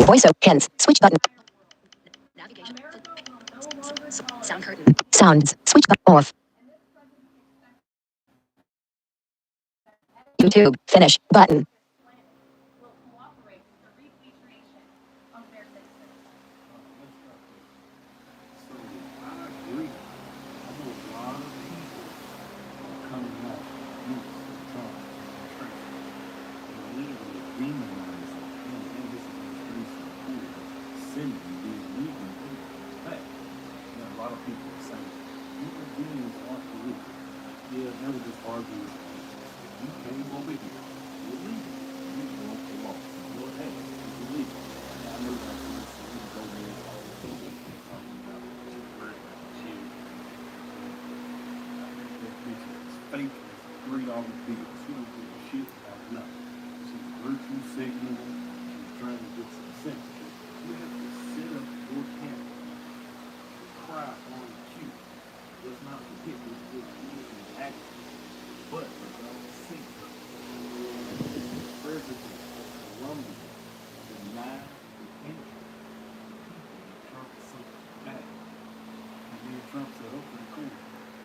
Voice hands. Switch button. Navigation. Sound curtain. Sounds. Switch button off. YouTube. Finish button. Fake $3 bills. She don't give a shit about nothing. She's virtue signaling. She's trying to get some sense. You have to sit up your camera, cry on cue. Let's not forget this good is acting. But for God's sake, President Columbia denied the entry. Trump sent it back. And then Trump said, okay, cool.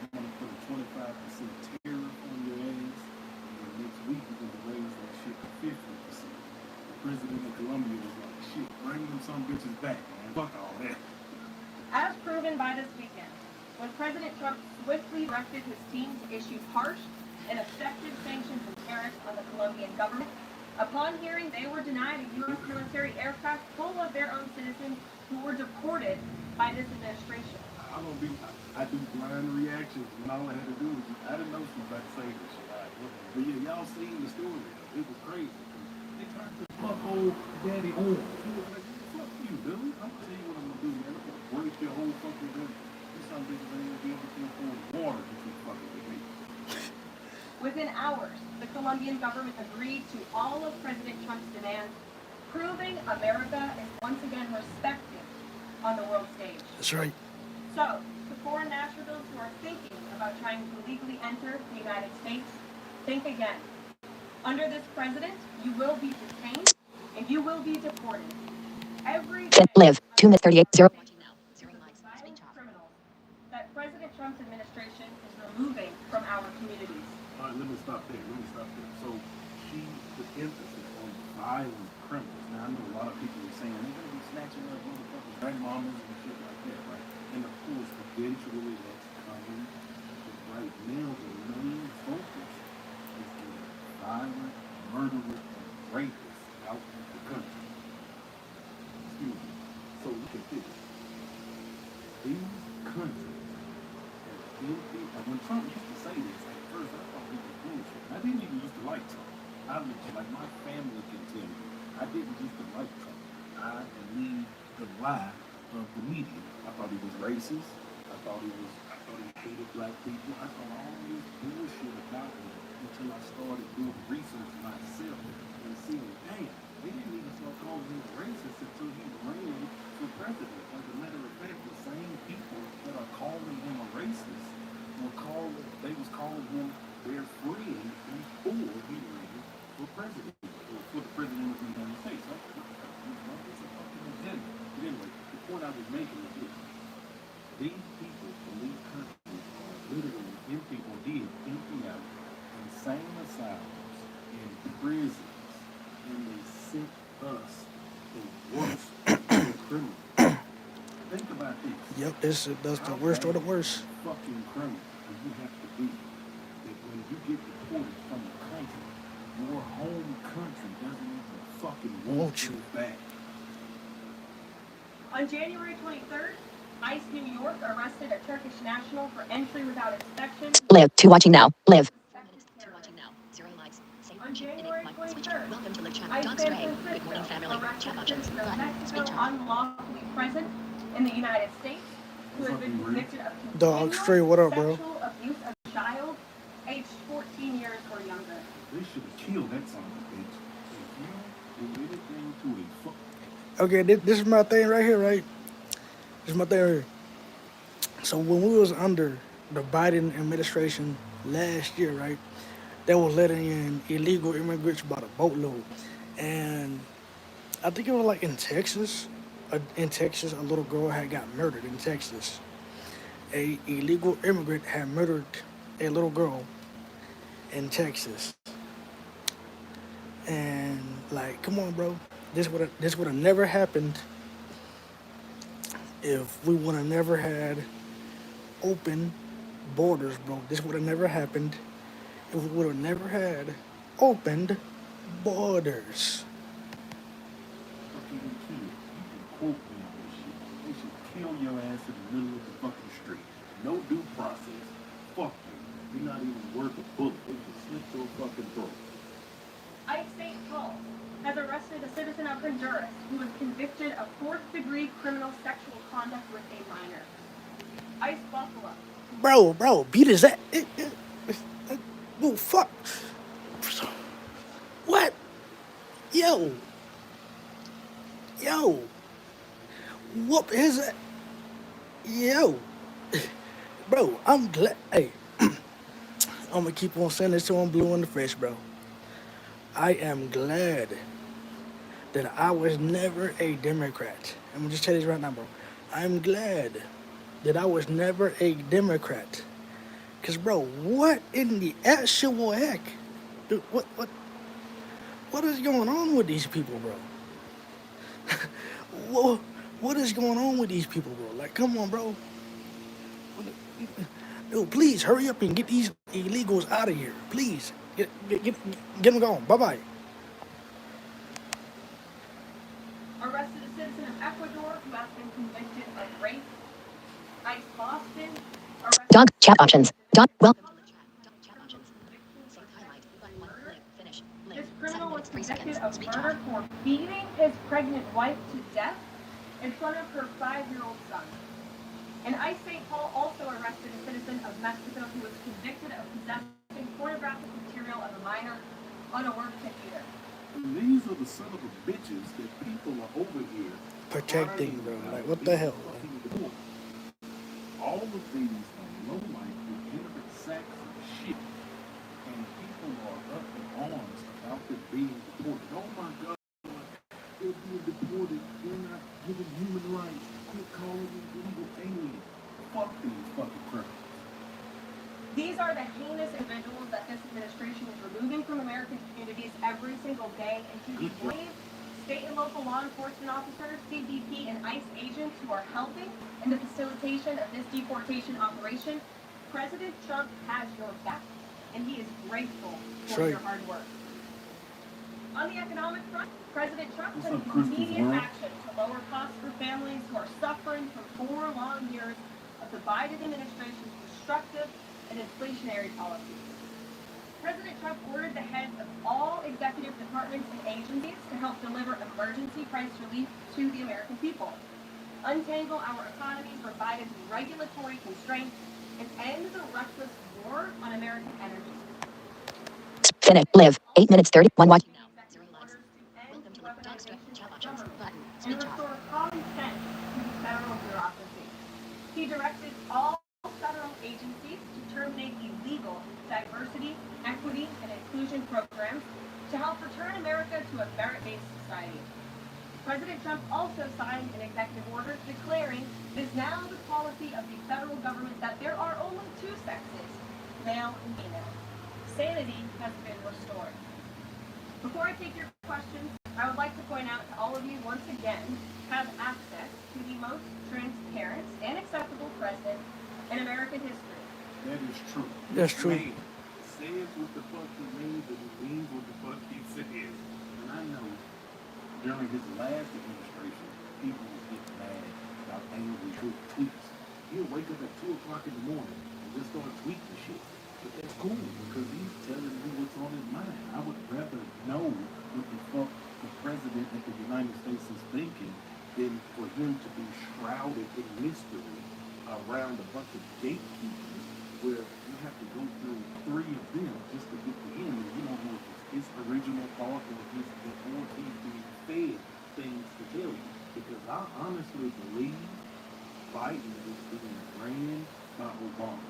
I'm going to put a 25% tariff on your ass. And next week, we're going to raise that shit to 50%. The president of Colombia was like, shit, bring them some bitches back, man. Fuck all that. As proven by this weekend, when President Trump swiftly directed his team to issue harsh and effective sanctions and tariffs on the Colombian government, upon hearing they were denied a U.S. military aircraft full of their own citizens who were deported by this administration. I do blind reactions, and all I had to do was, I didn't know she was about to say this shit. But yeah, y'all seen the story. It was crazy. They tried to fuck old daddy on. He was like, fuck you, dude. I'm gonna tell you what I'm gonna do, man. I'm gonna break your whole fucking gun. You some bitches ain't gonna be able to afford water if you fucking with me. Within hours, the Colombian government agreed to all of President Trump's demands, proving America is once again respected on the world stage. That's right. So, to foreign nationals who are thinking about trying to legally enter the United States, think again. Under this president, you will be detained and you will be deported. Every day, Live. 2 minutes 38. 0. Violent criminals that President Trump's administration is removing from our communities. All right, let me stop there. So she put emphasis on violent criminals. Now, I know a lot of people are saying they're going to be snatching up motherfuckers, grandmamas and shit like that, right? And of course, eventually that's coming. But right now, the main focus is the violent, murderous, and rapists out in the country. Excuse me. So look at this. These countries have empty. And when Trump used to say this, at first I thought he was bullshit. I didn't even used to like Trump. I looked like my family can tell you. I didn't used to like Trump. I believed the lie of the media. I thought he was racist. I thought he hated black people. I thought all this bullshit about him until I started doing research myself and seeing, damn, they didn't even start calling him racist until he ran for president. As a matter of fact, the same people that are calling him a racist was calling him their friend before he ran for president, or for the president of the United States. It's a fucking agenda. But anyway, the point I was making is this. These people from these countries are literally empty or did empty out insane asylums and prisons, and they sent us the worst criminals. Think about this. Yep, that's the worst or the worst. Fucking criminal you have to be that when you get deported from the country, your home country doesn't even fucking want you back. On January 23rd, ICE New York arrested a Turkish national for entry without inspection. Live. 2 watching now. Live. On January 23rd, Welcome to Live Chat. ICE Dog San Stray. Good Francisco morning, family. Chat arrested options. citizens of Button. Speak Mexico chat. unlawfully present in the United States who has been convicted of Dog Stray, what up, bro? sexual abuse of a child aged 14 years or younger. They should have killed that son of a bitch. If you do anything to a fuck. Okay, this is my thing right here, right? This is my thing right here. So when we was under the Biden administration last year, right, they was letting in illegal immigrants by the boatload. And I think it was like in Texas. A little girl had got murdered in Texas. A illegal immigrant had murdered a little girl in Texas. And like, come on, bro. This would have never happened if we would have never had open borders, bro. This would have never happened if we would have never had opened borders. Fucking kid. You can quote me on this shit. They should kill your ass in the middle of the fucking street. No due process. Fuck you. You're not even worth a bullet. They should slit your fucking throat. Ike St. Paul has arrested a citizen of Honduras who was convicted of fourth-degree criminal sexual conduct with a minor. Ice Buffalo. Bro, beat his ass. Oh, fuck. What? Yo. Whoop his ass. Yo. Bro, I'm glad. Hey, I'm gonna keep on saying this till I'm blue in the face, bro. I am glad that I was never a Democrat. I'm gonna just tell you this right now, bro. I'm glad that I was never a Democrat. Cause, bro, what in the actual heck? Dude, what is going on with these people, bro? What is going on with these people, bro? Like, come on, bro. Dude, please hurry up and get these illegals out of here. Please. Get them gone. Bye-bye. Arrested a citizen of Ecuador who has been convicted of rape. Ice Boston. Dog chat options. Dog well. This criminal was convicted of murder for beating his pregnant wife to death in front of her 5-year-old son. And Ice St. Paul also arrested a citizen of Mexico who was convicted of possessing pornographic material of a minor on a work computer. And these are the son of a bitches that people are over here Protecting, bro. Like, what the hell, man? All of these are low life, degenerate sacks of shit. And people are up in arms about them being deported. Oh my God, they're being deported. They're not giving human rights. Quit calling them illegal aliens. Fuck these fucking criminals. These are the heinous individuals that this administration is removing from American communities every single day. And to be brave, state and local law enforcement officers, CBP, and ICE agents who are helping in the facilitation of this deportation operation, President Trump has your back, and he is grateful for your hard work. On the economic front, President Trump took immediate action to lower costs for families who are suffering from 4 long years of the Biden administration's destructive and inflationary policies. President Trump ordered the heads of all executive departments and agencies to help deliver emergency price relief to the American people, untangle our economies from Biden's regulatory constraints, and end the reckless war on American energy. Finish. Live. 8 minutes 31. Watch. Welcome to and restore common sense to federal bureaucracy. He directed all federal agencies to terminate illegal diversity, equity, and inclusion programs to help return America to a merit-based society. President Trump also signed an executive order declaring it is now the policy of the federal government that there are only 2 sexes, male and female. Sanity has been restored. Before I take your questions, I would like to point out to all of you once again have access to the most transparent and acceptable president in American history. That is true. That's true. Man says what the fuck he means and he means what the fuck he says. And I know during his last administration, people would get mad about angry tweets. He'll wake up at 2 o'clock in the morning and just start tweeting shit. But that's cool because he's telling you what's on his mind. I would rather know what the fuck the president of the United States is thinking than for him to be shrouded in mystery around a bunch of gatekeepers where you have to go through 3 of them just to get to him, and you don't know if it's his original thought or if he's being fed things to tell you. Because I honestly believe Biden is being ran by Obama.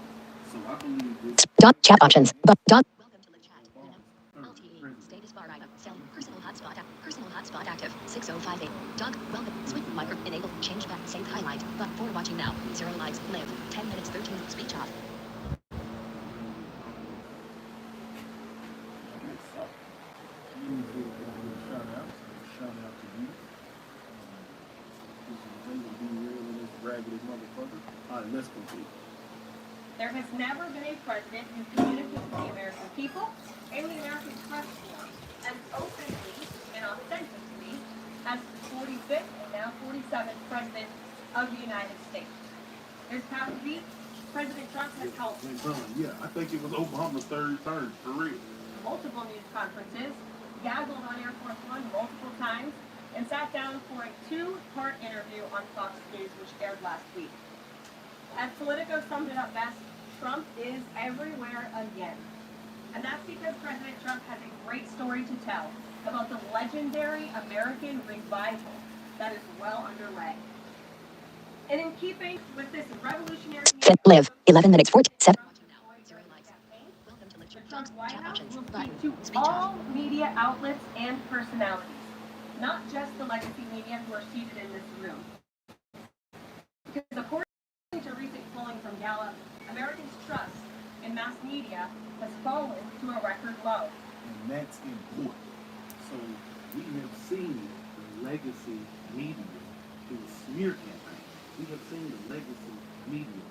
So I believe this. Dog chat options. Dog. Welcome to the chat. LTE status bar item. Personal hotspot. Personal hotspot active. 6058. Doug, welcome. Sweet micro. Enable. Change back. Save highlight. But for watching now. 0 likes. Live. 10 minutes 13. Speech off. Shout out to you. This is Jacob B. Real in this raggedy motherfucker. All right, let's continue. There has never been a president who communicates with the American people and the American press corps as openly and authentically as the 45th and now 47th President of the United States. This past week, President Trump has held Yeah, I think it was Obama's third term, for real. multiple news conferences, gaggled on Air Force One multiple times, and sat down for a two-part interview on Fox News, which aired last week. As Politico summed it up best, Trump is everywhere again. And that's because President Trump has a great story to tell about the legendary American revival that is well underway. And in keeping with this revolutionary Live. 11 minutes 14. 7. the Trump White House will speak to all media outlets and personalities, not just the legacy media who are seated in this room. Because according to recent polling from Gallup, Americans' trust in mass media has fallen to a record low. And that's important. So we have seen the legacy media do a smear campaign. We have seen the legacy media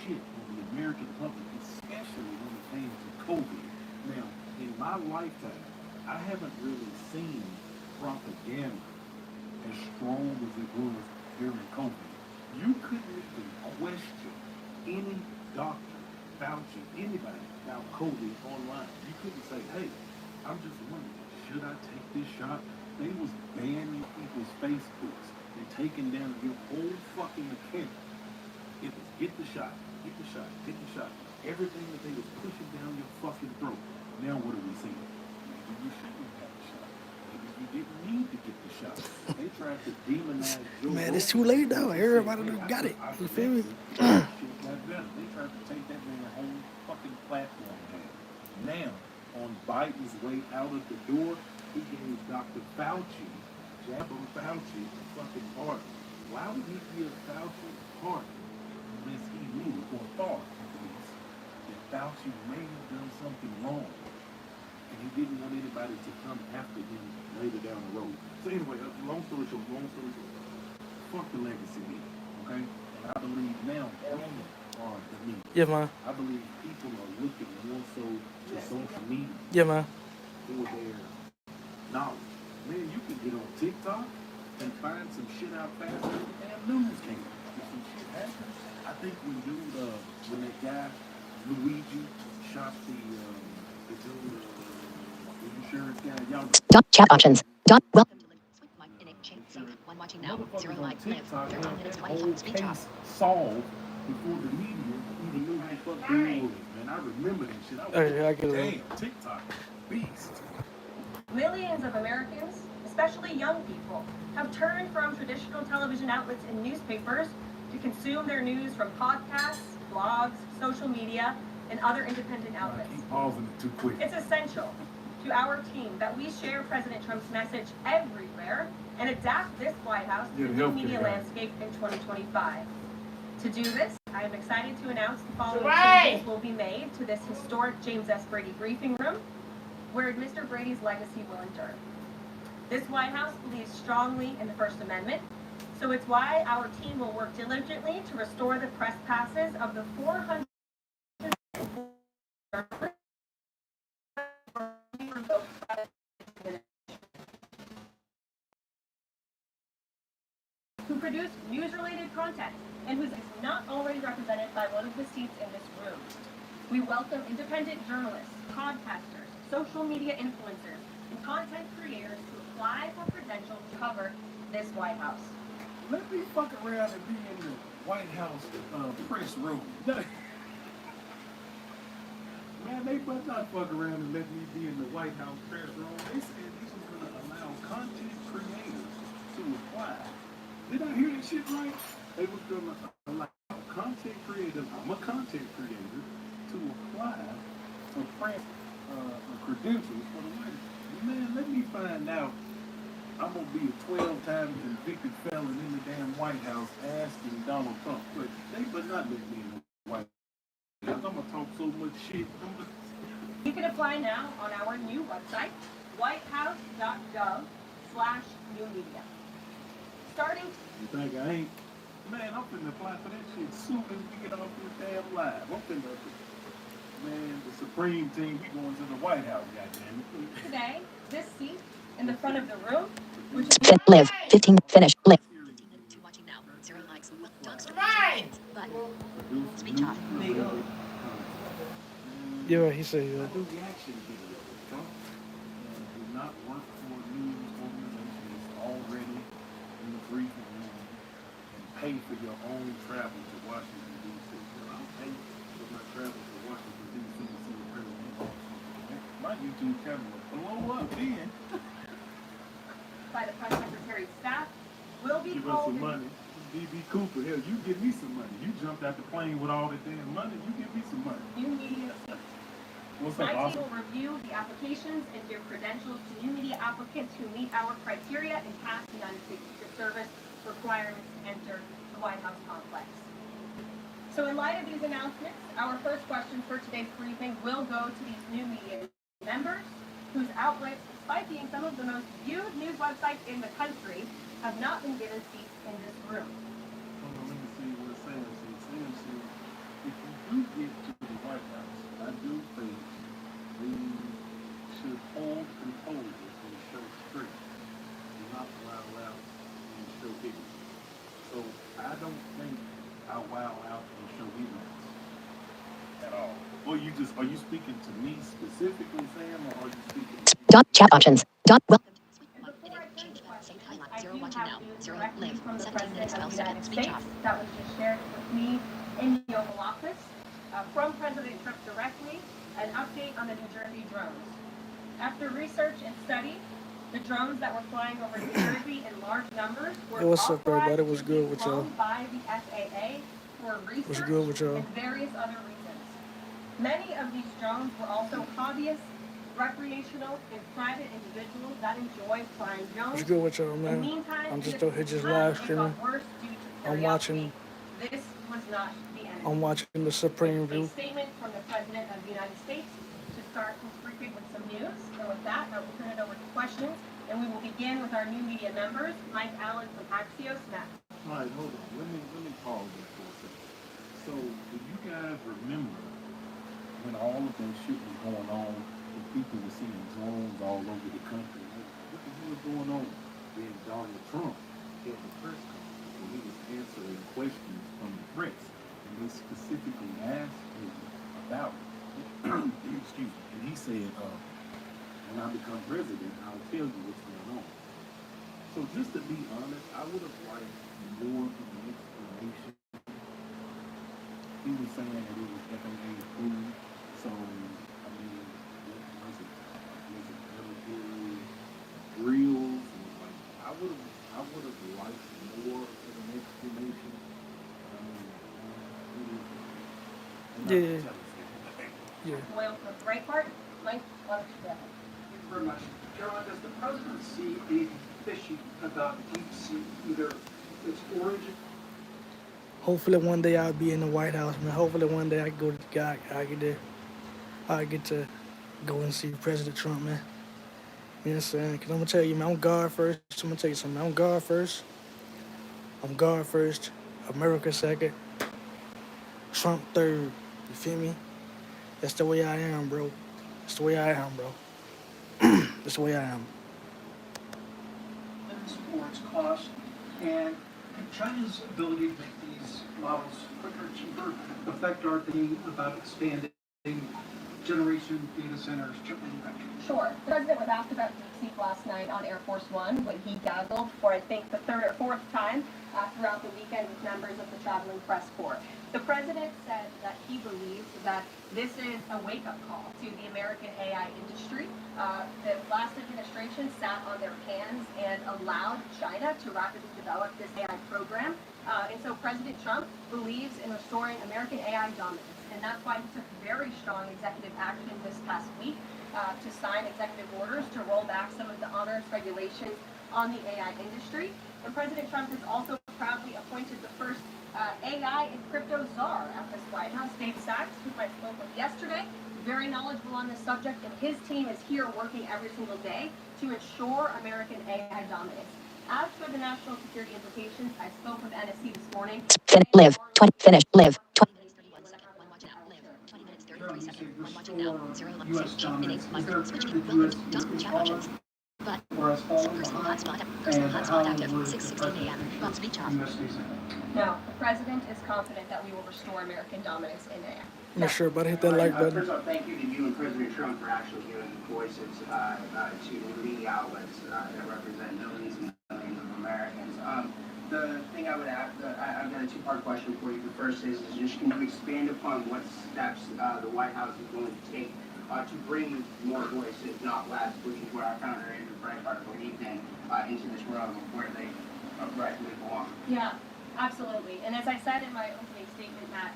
shit on the American public, especially when it came to COVID. Now, in my lifetime, I haven't really seen propaganda as strong as it was during COVID. You couldn't even question any doctor, Fauci, anybody about COVID online. You couldn't say, hey, I'm just wondering, should I take this shot? They was banning people's Facebooks and taking down your whole fucking account. It was get the shot, get the shot, get the shot. Everything that they was pushing down your fucking throat. Now what are we seeing? Maybe you shouldn't have the shot. Maybe you didn't need to get the shot. They tried to demonize Joe Man, it's Rogan. too late though. Everybody Hey, done got it. I You feel me? shit got better. They tried to take that man's whole fucking platform down. Now, on Biden's way out of the door, he gave Dr. Fauci, Jabba Fauci, a fucking pardon. Why would he give Fauci a pardon unless he knew, or thought at least, that Fauci may have done something wrong? And he didn't want anybody to come after him later down the road. So anyway, long story short, fuck the legacy media, okay? And I believe now women are the media. Yeah, man. I believe people are looking more so to social media Yeah, man. for their knowledge. Man, you can get on TikTok and find some shit out faster than the damn news came. If some shit happens, I think when that guy Luigi shot the dude, the insurance guy, y'all. Dot chat options. Dot welcome to Sweet mic. Enable. Change. Save. One watching now. 0 Motherfuckers on likes. Live. TikTok 13 had minutes that whole 25. Speech case off. solved before the media even knew who the fuck dude was. Man, I remember that shit. I was Hey, I like, get it. damn, TikTok, beast. Millions of Americans, especially young people, have turned from traditional television outlets and newspapers to consume their news from podcasts, blogs, social media, and other independent I outlets. keep pausing it too quick. It's essential to our team that we share President Trump's message everywhere and adapt this White House to the new media landscape in 2025. To do this, I am excited to announce the following changes will be made to this historic James S. Brady briefing room, where Mr. Brady's legacy will endure. This White House believes strongly in the First Amendment, so it's why our team will work diligently to restore the press passes of the 400 who produce news-related content and who is not already represented by one of the seats in this room. We welcome independent journalists, podcasters, social media influencers, and content creators to apply for credentials to cover this White House. Let me fuck around and be in the White House press room. Man, they better not fuck around and let me be in the White House press room. They said this was going to allow content creators to apply. Did I hear that shit right? They was going to allow content creators, I'm a content creator, to apply for press credentials for the White House. Man, let me find out I'm gonna be a 12-time convicted felon in the damn White House asking Donald Trump, but they but not let me in the White House. I'm gonna talk so much shit. You can apply now on our new website, whitehouse.gov/new media. Starting. You think I ain't? Man, I'm finna apply for that shit soon as we get off this damn live. I'm finna, man, the Supreme team, we going to the White House, goddamn it. Today, this seat in the front of the room, which is Live. 15. Finish. Live. 15 minutes to watching now. 0 likes. Dog stream. Button. Speech off. Yeah, he said, I yeah. do reaction videos. Trump do not work for a news organization that's already in the briefing room and pay for your own travel to Washington, D.C. Well, I'll pay for my travel to Washington, D.C. to see the president. My YouTube channel will blow up then. by the press secretary's staff will be Give us called some money. D.B. Cooper, hell, you give me some money. You jumped out the plane with all that damn money, you give me some money. new media. What's My up, team Austin? will review the applications and give credentials to new media applicants who meet our criteria and pass the United States Secret Service requirements to enter the White House complex. So in light of these announcements, our first question for today's briefing will go to these new media members whose outlets, despite being some of the most viewed news websites in the country, have not been given seats in this room. Hold on, let me see what Sam said. Sam said, if you do get to the White House, I do think we should hold composure and show strength and not wow out and show ignorance. So I don't think I wow out and show ignorance at all. Or are you speaking to me specifically, Sam, or are you speaking to Dot chat options. Dot welcome to Sweet And Mike. before I turn Change to back. Save questions, highlight. I 0 do watching have now. news 0 directly live. from the 17 minutes President of 12 the United seconds. Speech States off. that was just shared with me in the Oval Office from President Trump directly, an update on the New Jersey drones. After research and study, the drones that were flying over New Jersey in large numbers were Hey, what's up, everybody? authorized What's to good be with y'all? flown by the FAA for What's research good with y'all? and various other reasons. Many of these drones were also hobbyists, recreational, and private individuals that enjoy flying drones. What's good with y'all, In the man? meantime, I'm just this out here just time, live it streaming. got worse due to I'm curiosity. watching This was not the end. I'm watching the Supreme A View. statement from the President of the United States to start this briefing with some news. And with that, I will turn it over to questions. And we will begin with our new media members, Mike Allen from Axios Next. All right, hold on. Let me pause there for a second. So, do you guys remember when all of that shit was going on and people were seeing drones all over the country? What the hell is going on? Then Donald Trump held a press conference and he was answering questions from the press. And they specifically asked him about it. Excuse me. And he said, when I become president, I'll tell you what's going on. So just to be honest, I would have liked more of an explanation. He was saying that it was FAA approved, so I mean, what was it? Was it military drills? And like, I would have liked more of an explanation. I mean, it is. Yeah. Yeah. Doyle from Breitbart. Mike, why don't you go ahead? Thank you very much. Carolyn, does the president see anything fishy about deep sea, either its origin? Hopefully one day I'll be in the White House, man. Hopefully one day I go to God. I get to go and see President Trump, man. You know what I'm saying? Because I'm going to tell you, man, I'm God first. I'm going to tell you something. I'm God first. I'm God first. America second. Trump third. You feel me? That's the way I am, bro. That's the way I am, bro. That's the way I am. For its cost and China's ability to make these models quicker and cheaper affect our thinking about expanding generation data centers, chip manufacturing? Sure. The president was asked about DeepSeek last night on Air Force One when he dazzled for, I think, the third or fourth time throughout the weekend with members of the traveling press corps. The president said that he believes that this is a wake-up call to the American AI industry. The last administration sat on their hands and allowed China to rapidly develop this AI program. And so President Trump believes in restoring American AI dominance. And that's why he took very strong executive action this past week to sign executive orders to roll back some of the onerous regulations on the AI industry. And President Trump has also proudly appointed the first AI and crypto czar at this White House, Dave Sachs, who I spoke with yesterday. Very knowledgeable on this subject, and his team is here working every single day to ensure American AI dominance. As for the national security implications, I spoke with NSC this morning. Live. 20. Finish. Live. 20 minutes 31 seconds. One watching now. Live. 20 minutes 33 seconds. One watching now. Zero live. U.S. Change. Enable. dominance. Is there Micro. a Switch. period that Welcome. U.S. Done. Chat options. But or has fallen personal behind? hotspot. Personal And hotspot how active. would 6:16 a.m. Well, speech off. U.S. do that? No, the president is confident that we will restore American dominance in AI. I'm not sure, but hit that like button. First off, thank you to you and President Trump for actually giving voices to media outlets that represent millions and millions of Americans. The thing I would ask, I've got a two-part question for you. The first is just can you expand upon what steps the White House is going to take to bring more voices, not less, which is where our founder Andrew Breitbart believed in, into this realm where they rightfully belong. Yeah, absolutely. And as I said in my opening statement, Matt,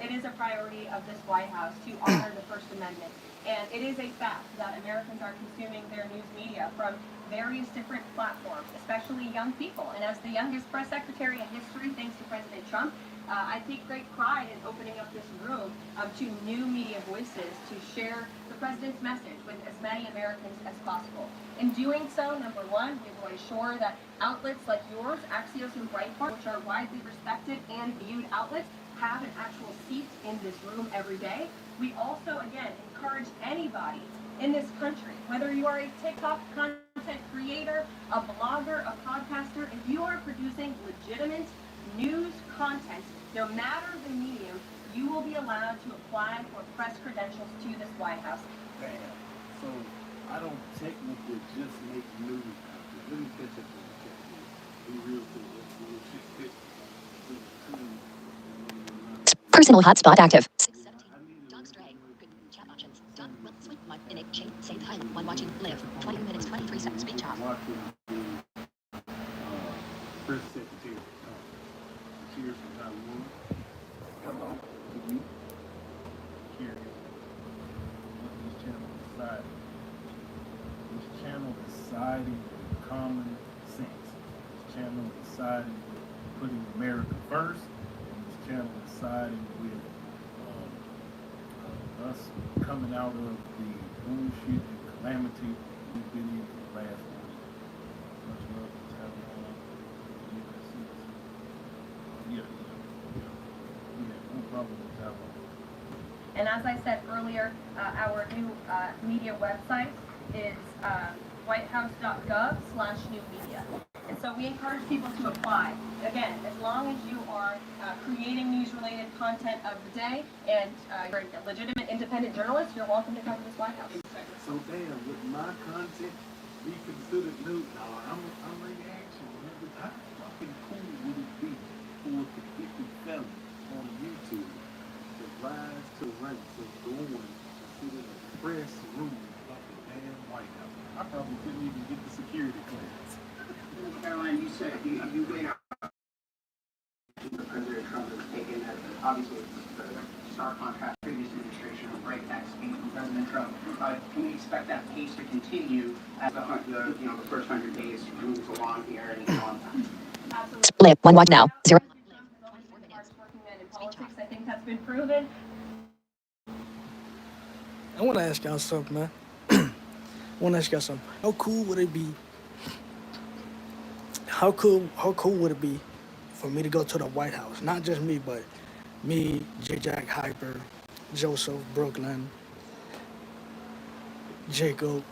it is a priority of this White House to honor the First Amendment. And it is a fact that Americans are consuming their news media from various different platforms, especially young people. And as the youngest press secretary in history, thanks to President Trump, I take great pride in opening up this room to new media voices to share the president's message with as many Americans as possible. In doing so, number one, we will ensure that outlets like yours, Axios and Breitbart, which are widely respected and viewed outlets, have an actual seat in this room every day. We also, again, encourage anybody in this country, whether you are a TikTok content creator, a blogger, a podcaster, if you are producing legitimate news content, no matter the medium, you will be allowed to apply for press credentials to this White House. Bam. So I don't technically just make news content. Let me catch up with you. Be real cool. Let's Personal hotspot active. 6:17. Dog stray. Good. Chat options. Done. Well, sweet. Mic. Enable. Change. Save time. One watching. Live. 20 minutes 23 seconds. Speech off. watching the press secretary. Cheers from Taiwan. Hello to you. Cheers. What this channel decided. This channel deciding with common sense. This channel deciding with putting America first. And this channel deciding with us coming out of the bullshit and calamity we've been in for the last 4 years. Much love to Taiwan. Yeah, no problem with Taiwan. And as I said earlier, our new media website is whitehouse.gov/newmedia. And so we encourage people to apply. Again, as long as you are creating news-related content of the day and you're a legitimate independent journalist, you're welcome to come to this White House. So damn, with my content, be considered new. No, I'm reaction. How fucking cool would it be for a convicted felon on YouTube to rise to the ranks of going to sit in a press room of the damn White House? I probably couldn't even get the security clearance. Caroline, you said you laid out President Trump has taken that obviously the stark contrast previous administration of breakneck speed from President Trump. Can we expect that pace to continue as the first 100 days moves along here and on time? Absolutely. Live. One watch now. Zero. President Trump has always been a hardworking man in politics. I think that's been proven. I want to ask y'all something, man. I want to ask y'all something. How cool would it be? How cool would it be for me to go to the White House? Not just me, but me, J. Jack Hyper, Joseph, Brooklyn, Jacob,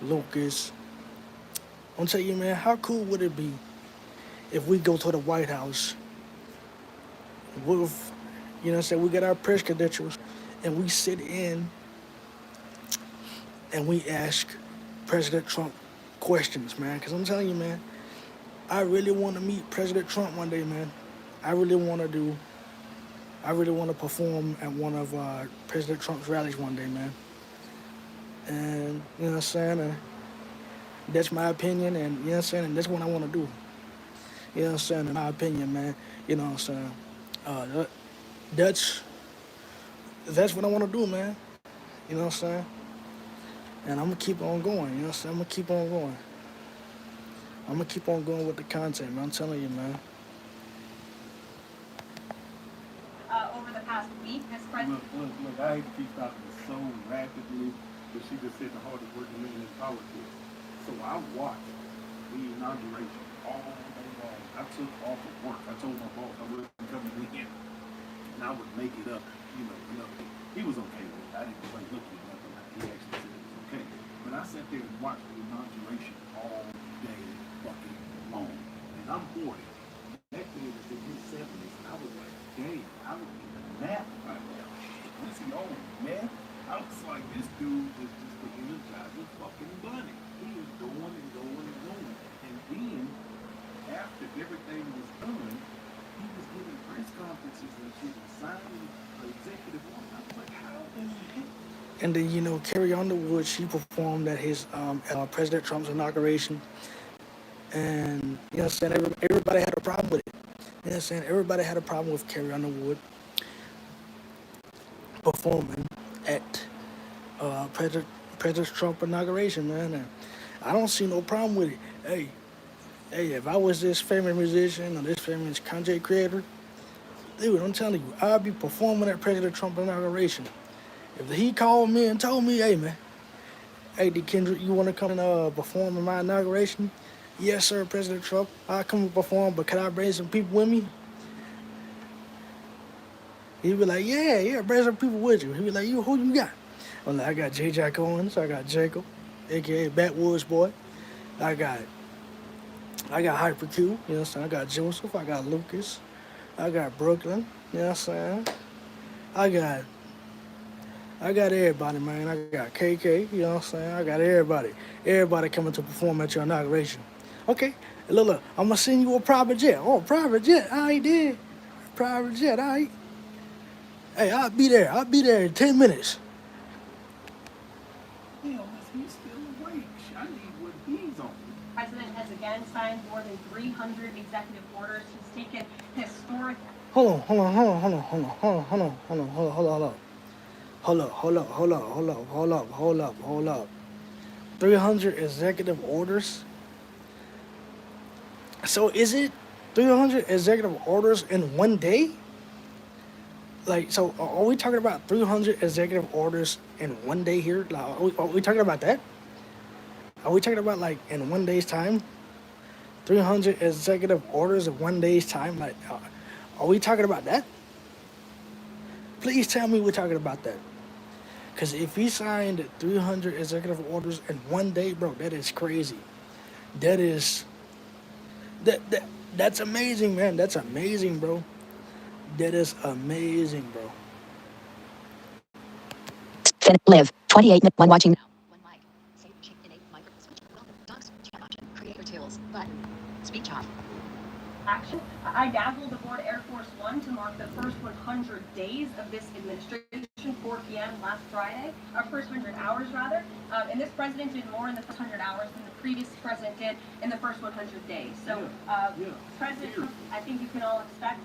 Lucas. I'm telling you, man, how cool would it be if we go to the White House with, you know what I'm saying, we get our press credentials and we sit in and we ask President Trump questions, man. Because I'm telling you, man, I really want to meet President Trump one day, man. I really want to perform at one of President Trump's rallies one day, man. And, you know what I'm saying? And that's my opinion, and, you know what I'm saying? And that's what I want to do. You know what I'm saying? In my opinion, man. You know what I'm saying? That's what I want to do, man. You know what I'm saying? And I'm going to keep on going. You know what I'm saying? I'm going to keep on going. I'm gonna keep on going with the content, man. I'm telling you, man. Over the past week, this president. Look, I hate to keep stopping this so rapidly, but she just said the hardest working man in politics. So I watched the inauguration all day long. I took off of work. I told my boss I wasn't coming in, and I would make it up. He was okay with it. I didn't play looking at nothing. He actually said it was okay. But I sat there and watched the inauguration all day fucking long. And I'm 40. That kid is in his 70s, and I was like, dang, I would need a nap right now. What's he on, man? I was like, this dude is just the energizing fucking bunny. He is going and going and going. And then, after everything was done, he was giving press conferences and shit and signing executive order. I was like, how in the heck? And then, Carrie Underwood, she performed at his President Trump's inauguration. And, I'm saying, everybody had a problem with it. I'm saying, everybody had a problem with Carrie Underwood performing at President Trump inauguration, man. And I don't see no problem with it. Hey, if I was this famous musician or this famous content creator, dude, I'm telling you, I'd be performing at President Trump inauguration. If he called me and told me, hey, man, hey, D. Kendrick, you want to come and perform in my inauguration? Yes, sir, President Trump. I'll come and perform, but can I bring some people with me? He'd be like, yeah, bring some people with you. He'd be like, who you got? I'm like, I got J. Jack Owens. I got Jacob, a.k.a. Backwoods Boy. I got Hyper Q. You know what I'm saying? I got Joseph. I got Lucas. I got Brooklyn. You know what I'm saying? I got everybody, man. I got KK. You know what I'm saying? I got everybody. Everybody coming to perform at your inauguration. Okay, look, I'm going to send you a private jet. Oh, private jet. I did. Private jet. All right. Hey, I'll be there. I'll be there in 10 minutes. Hell, is he still awake? I need what he's on. The president has again signed more than 300 executive orders. He's taken historic. Hold up. 300 executive orders? So is it 300 executive orders in one day? Like, so are we talking about 300 executive orders in one day here? Like, are we talking about that? Are we talking about, like, in one day's time? 300 executive orders in one day's time? Like, are we talking about that? Please tell me we're talking about that. Because if he signed 300 executive orders in one day, bro, that is crazy. That's amazing, man. That's amazing, bro. That is amazing, bro. Live. 28 minutes. One watching now. One mic. Save shape in a micro switch. Welcome. Docs. Chat option. Creator tools. Button. Speech off. Action. I dabbled aboard Air Force One to mark the first 100 days of this administration, 4 p.m. last Friday, our first 100 hours rather. And this president did more in the first 100 hours than the previous president did in the first 100 days. So, President Trump, I think you can all expect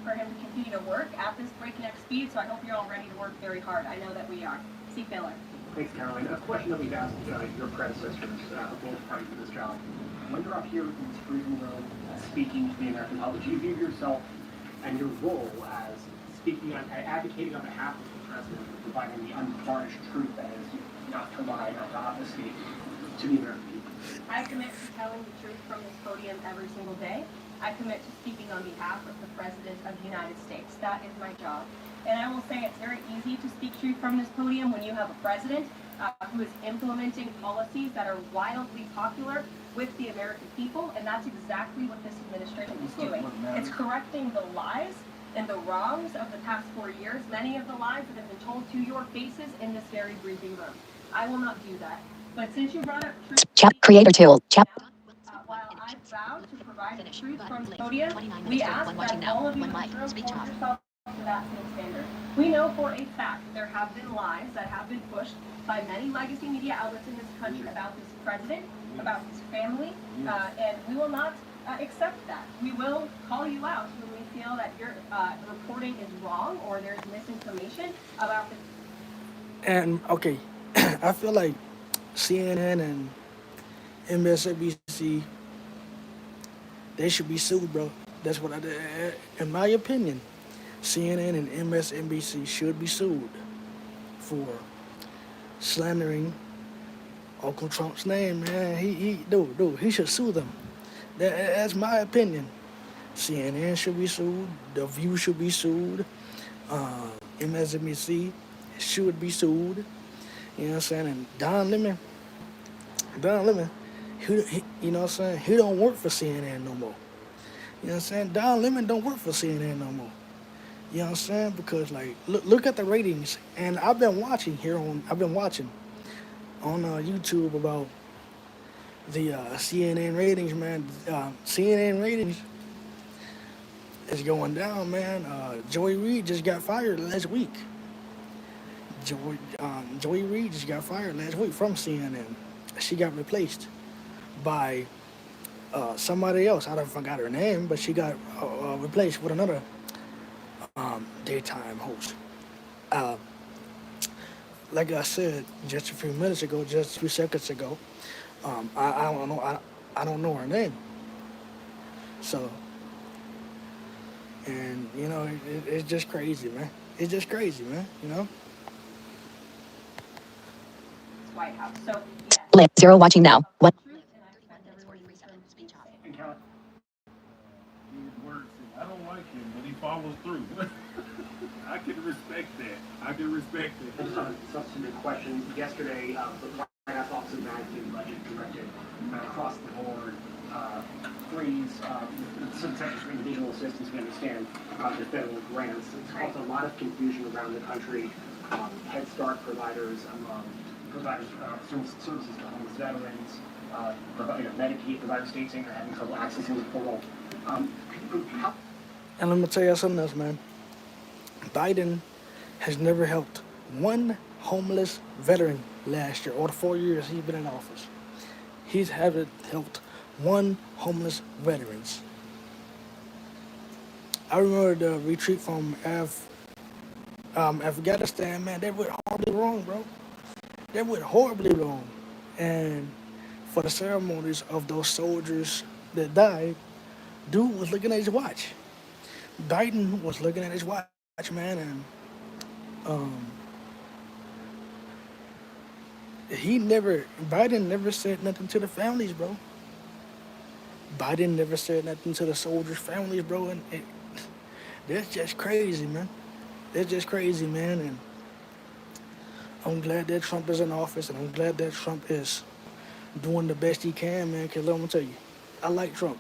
for him to continue to work at this breakneck speed. So I hope you're all ready to work very hard. I know that we are. Steve Miller. Thanks, Caroline. A question that we've asked your predecessors, both parties for this job. When you're up here in this briefing room, speaking to the American public, do you view yourself and your role as speaking on, advocating on behalf of the president, providing the unvarnished truth that is not to lie, not to obfuscate to the American people? I commit to telling the truth from this podium every single day. I commit to speaking on behalf of the President of the United States. That is my job. And I will say it's very easy to speak truth from this podium when you have a president who is implementing policies that are wildly popular with the American people, and that's exactly what this administration is doing. It's correcting the lies and the wrongs of the past 4 years, many of the lies that have been told to your faces in this very briefing room. I will not do that. But since you brought up truth, Chat creator tool. Chat. while I vowed to provide truth from the podium, we ask that all of you in this room hold yourself to that same standard. We know for a fact there have been lies that have been pushed by many legacy media outlets in this country about this president, about his family, and we will not accept that. We will call you out when we feel that your reporting is wrong or there's misinformation about this. And, okay, I feel like CNN and MSNBC They should be sued, bro. That's what in my opinion, CNN and MSNBC should be sued for slandering Uncle Trump's name, man. Dude, he should sue them. That's my opinion. CNN should be sued. The View should be sued. MSNBC should be sued. You know what I'm saying? And Don Lemon, you know what I'm saying? He don't work for CNN no more. You know what I'm saying? Don Lemon don't work for CNN no more. You know what I'm saying? Because like, look at the ratings. And I've been watching on YouTube about the CNN ratings, man. CNN ratings is going down, man. Joy Reid just got fired last week. Joy Reid just got fired last week from CNN. She got replaced by somebody else. I don't forgot her name, but she got replaced with another daytime host. Like I said just a few seconds ago, I don't know her name. So, and you know, it's just crazy, man. It's just crazy, man. You know. White House. So, yes. Live 0 watching now. What? Truth, and I expect everyone to speech off. His words say, I don't like him, but he follows through. I can respect that. I just have a substantive question. Yesterday, the White House Office of Management Budget directed across the board freeze some sectors for individual assistance. We understand the federal grants. It's caused a lot of confusion around the country. Head Start providers, providers services to homeless veterans, Medicaid providers, states saying they're having trouble accessing the portal. And let me tell you something else, man. Biden has never helped one homeless veteran last year, or the 4 years he's been in office. He's haven't helped one homeless veterans. I remember the retreat from Afghanistan, man. They went horribly wrong, bro. They went horribly wrong. And for the ceremonies of those soldiers that died, dude was looking at his watch. Biden was looking at his watch, man, and Biden never said nothing to the families, bro. Biden never said nothing to the soldiers' families, bro, and that's just crazy, man. That's just crazy, man, and I'm glad that Trump is in office, and I'm glad that Trump is doing the best he can, man, because let me tell you, I like Trump,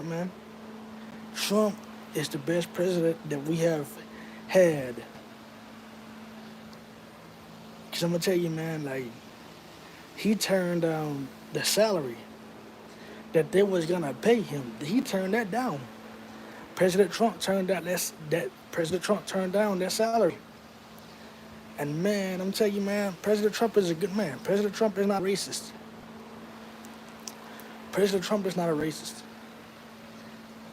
man. Trump is the best president that we have had. Because I'm going to tell you, man, like, he turned down the salary that they was going to pay him. He turned that down. President Trump turned down that salary. And, man, I'm telling you, man, President Trump is a good man. President Trump is not racist. President Trump is not a racist.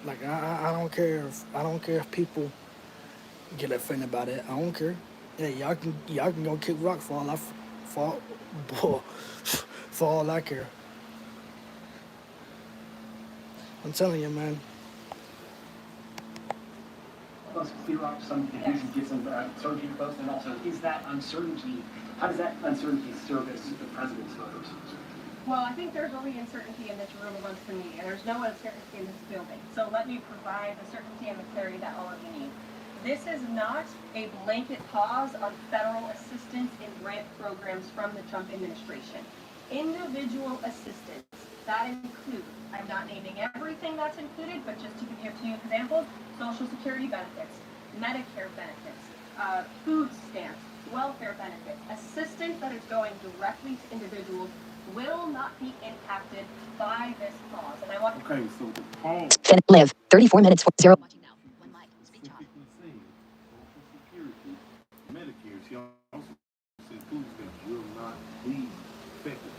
Like, I don't care if people get offended by that. I don't care. Yeah, y'all can go kick rock for all I care. I'm telling you, man. Let's clear up some confusion, give some certainty to folks, and also, how does that uncertainty service the president's voters? Well, I think there's only uncertainty in this room amongst the media. There's no uncertainty in this building. So let me provide the certainty and the clarity that all of you need. This is not a blanket pause on federal assistance and grant programs from the Trump administration. Individual assistance, that includes, I'm not naming everything that's included, but just to give you a few examples, Social Security benefits, Medicare benefits, food stamps, welfare benefits, assistance that is going directly to individuals will not be impacted by this pause. And I want Okay, so the pause Live 34 minutes for 0 watching now. One mic. Speech off. specifically saying Social Security, Medicare, she also said food stamps will not be affected.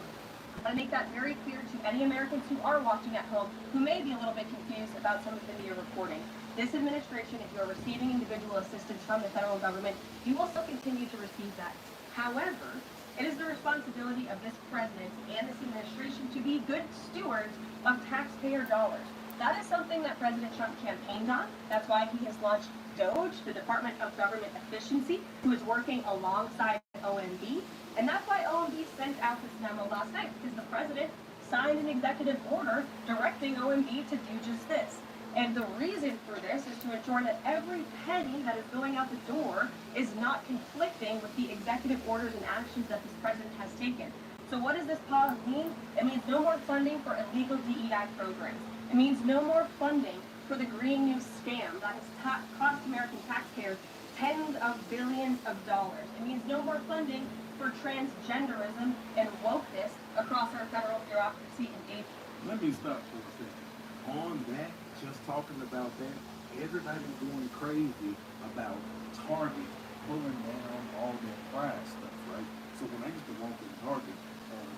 I want to make that very clear to any Americans who are watching at home who may be a little bit confused about some of the media reporting. This administration, if you're receiving individual assistance from the federal government, you will still continue to receive that. However, it is the responsibility of this president and this administration to be good stewards of taxpayer taxpayer dollars. That is something that President Trump campaigned on. That's why he has launched DOGE, the Department of Government Efficiency, who is working alongside OMB. And that's why OMB sent out this memo last night, because the president signed an executive order directing OMB to do just this. And the reason for this is to ensure that every penny that is going out the door is not conflicting with the executive orders and actions that this president has taken. So what does this pause mean? It means no more funding for illegal DEI programs. It means no more funding for the Green New scam that has cost American taxpayers tens of billions of dollars. It means no more funding for transgenderism and wokeness across our federal bureaucracy and agencies. Let me stop for a second. On that, just talking about that, everybody's going crazy about Target pulling down all their pride stuff, right? So when I used to walk in Target,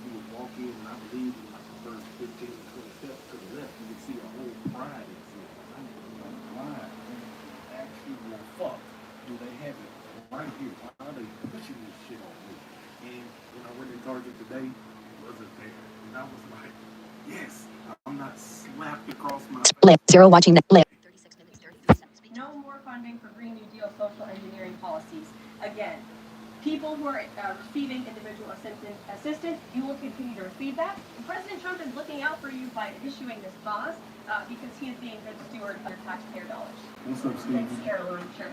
you would walk in, and I believe in like the first 15 or 20 steps to the left, you would see a whole pride exhibit. I'm like, why in the actual fuck do they have it right here? Why are they pushing this shit on me? And when I went in Target today, it wasn't there. And I was like, yes, I'm not slapped across my Live. Zero watching the live. 36 minutes, 33 seconds. Speech No more funding for Green New Deal social engineering policies. Again, people who are receiving individual assistance, you will continue to receive that. And President Trump is looking out for you by issuing this pause because he is being a good steward of taxpayer dollars. What's up, Steve? Thanks, Caroline. Sure.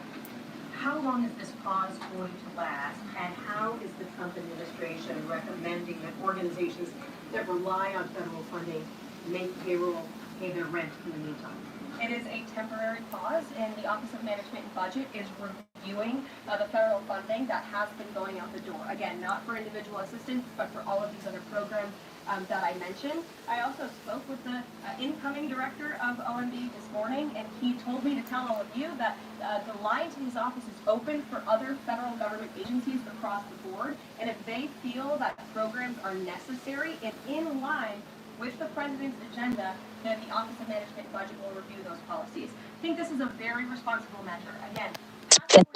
How long is this pause going to last, and how is the Trump administration recommending that organizations that rely on federal funding make payroll, pay their rent in the meantime? It is a temporary pause, and the Office of Management and Budget is reviewing the federal funding that has been going out the door. Again, not for individual assistance, but for all of these other programs that I mentioned. I also spoke with the incoming director of OMB this morning, and he told me to tell all of you that the line to his office is open for other federal government agencies across the board, and if they feel that programs are necessary and in line with the president's agenda, then the Office of Management and Budget will review those policies. I think this is a very responsible measure. Again,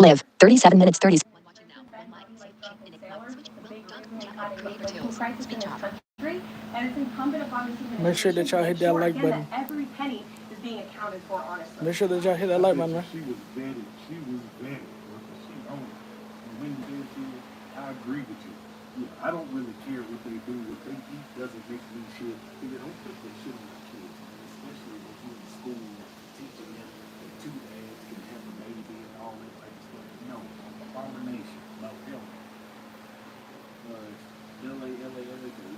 Live. 37 minutes, 30. One watching now. One mic. Safe. Chick. In it. Switch. Will. Dunk. Chat. Creator 2. Speech off. And it's incumbent upon this administration Make sure that y'all hit that to ensure like again button. that every penny is being accounted for honestly. Make sure that y'all hit that like button, man. She was vetted. She was vetted. She owned it. And when you did she, I agree with you. Yeah, I don't really care what they do. What they eat doesn't make me shit. They don't put that shit on my kids, especially when you're in school teaching them that two dads can have a baby and all that type of stuff. No, abomination. No, hell no. LA, la la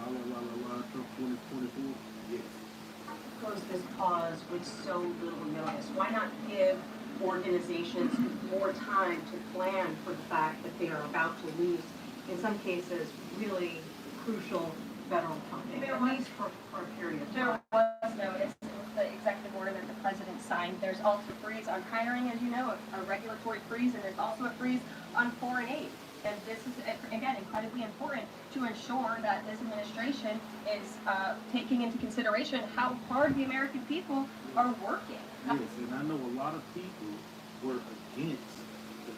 la la la, Trump 2024. Yes. Close this pause with so little notice. Why not give organizations more time to plan for the fact that they are about to lose, in some cases, really crucial federal funding, at least for a period of There time? was notice. It was the executive order that the president signed. There's also a freeze on hiring, as you know, a regulatory freeze, and there's also a freeze on foreign aid. And this is, again, incredibly important to ensure that this administration is taking into consideration how hard the American people are working. Yes, and I know a lot of people were against the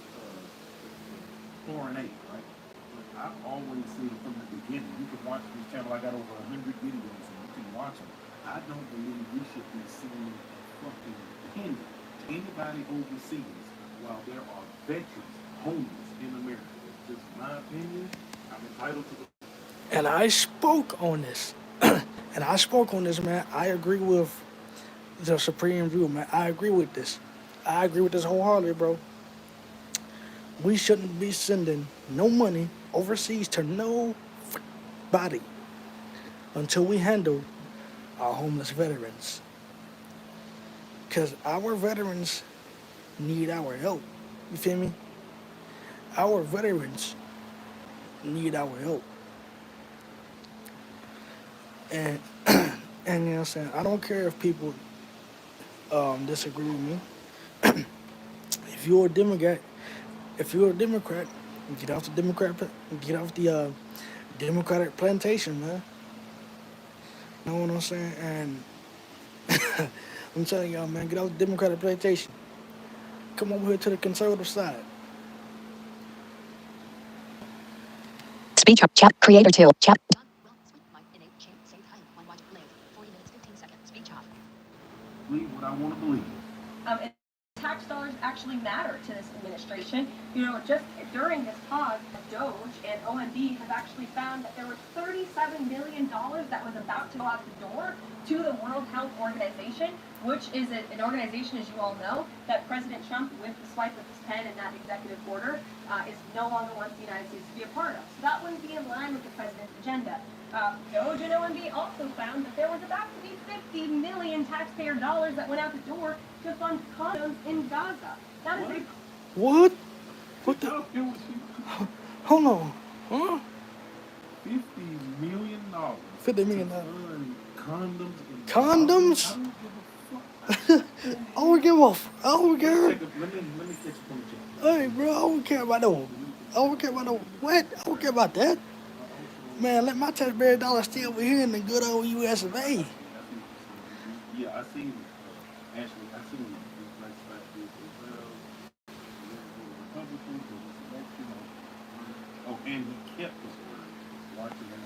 foreign aid, right? But I've always seen from the beginning, you can watch this channel, I got over 100 videos and you can watch them. I don't believe we should be sending a fucking penny to anybody overseas while there are veterans homeless in America. It's just my opinion. I'm entitled to the And I spoke on this. Man. I agree with the Supreme View, man. I agree with this. I agree with this wholeheartedly, bro. We shouldn't be sending no money overseas to nobody until we handle our homeless veterans. Because our veterans need our help. You feel me? Our veterans need our help. And and you know what I'm saying? I don't care if people disagree with me. If you're a Democrat, get off the Democratic plantation, man. You know what I'm saying? And I'm telling y'all, man, get off the Democratic plantation. Come over here to the conservative side. Speech off. Chat. Creator 2. Chat. Dunk. Will. Sweet. Mic. In it. Chain. Save time. One watching. Live. 40 minutes, 15 seconds. Speech off. believe what I want to believe. And tax dollars actually matter to this administration. You know, just during this pause, Doge and OMB have actually found that there was $37 million that was about to go out the door to the World Health Organization, which is an organization, as you all know, that President Trump, with the swipe of his pen and that executive order, is no longer wants the United States to be a part of. So that wouldn't be in line with the president's agenda. Doge and OMB also found that there was about to be 50 million taxpayer dollars that went out the door to fund condos in Gaza. That is a What? What the? How here was she? Hold on. Huh? $50 million. $50 million. On condoms. And Condoms? I don't give a fuck. I don't give a. I don't care. Let me catch you from the chat. Hey, bro, I don't care about no. I don't care about no. What? I don't care about that. Man, let my taxpayer dollars stay over here in the good old US of A. Yeah, I seen actually I seen this nice fact is as well. Republicans in this election. Oh, and he kept his word. Watching him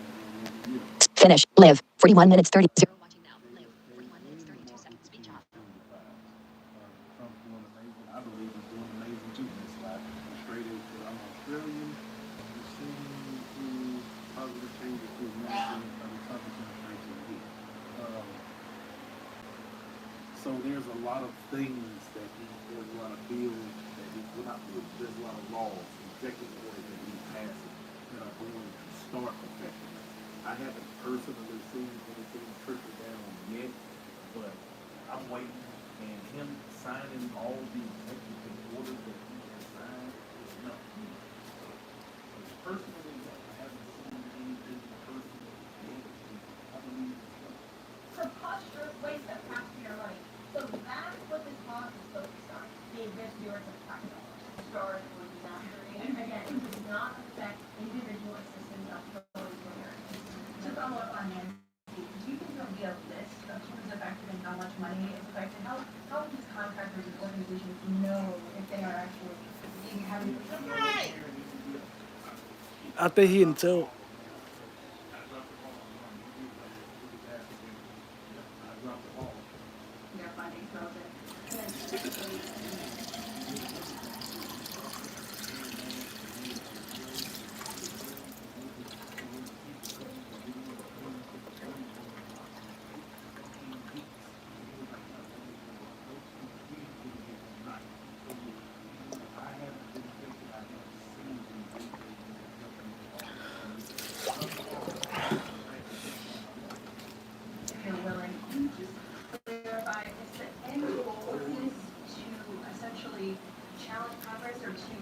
in the Finish. Live. 41 minutes 30. Zero. Watching now. Live. 41 minutes 32 seconds. Speech off. Trump's doing amazing. I believe he's doing amazing too in this life. Straight into I'm Australian. We're seeing through positive changes through medicine and the Trump administration here. So there's a lot of things that there's a lot of bills that well, not bills, there's a lot of laws, executive orders that he's passing that are going to start affecting us. I haven't personally seen anything trickle down yet, but I'm waiting, and him signing all the executive orders that he has signed is not me. Personally, I haven't seen anything personally yet. I believe it's coming. preposterous waste of taxpayer money. So that's what this pause is focused on, being misstewards of tax dollars. Stars for disaster. And again, it does not affect individual assistance of those Americans. To follow up on Nancy, do you think there'll be a list of who's affected and how much money is affected? How would these contractors and organizations know if they are actually being having? I think he didn't tell. Their funding frozen? If you're willing, can you just clarify, is the end goal of this to essentially challenge Congress or to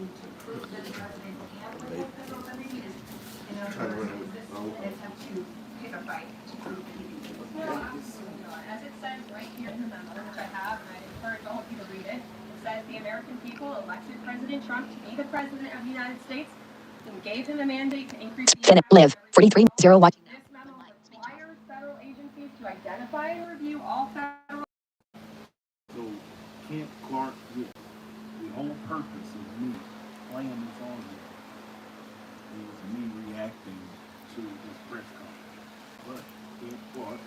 prove that the president can withhold federal funding? In other words, is this an attempt to pick a fight to prove that he can do it? No, absolutely not. As it says right here in the memo, which I have, and I encourage all of you to read it, it says the American people elected President Trump to be the president of the United States and gave him a mandate to increase the Finish. impact Live. of every 43. Zero. Watching now. This memo requires federal agencies to identify and review all federal. So Kent Clark, yeah, the whole purpose of me playing this on here is me reacting to this press conference. But Kent Clark,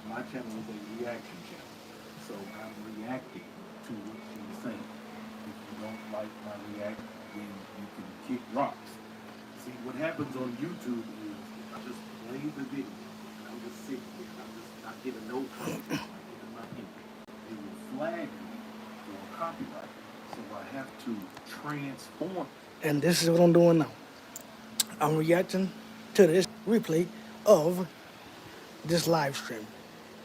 my channel is a reaction channel. So I'm reacting to what she's saying. If you don't like my react, then you can kick rocks. See, what happens on YouTube is I just play the video and I'm just sitting here and I'm just not giving no content, not giving my input. They will flag me for copyright. So I have to transform. And this is what I'm doing now. I'm reacting to this replay of this live stream.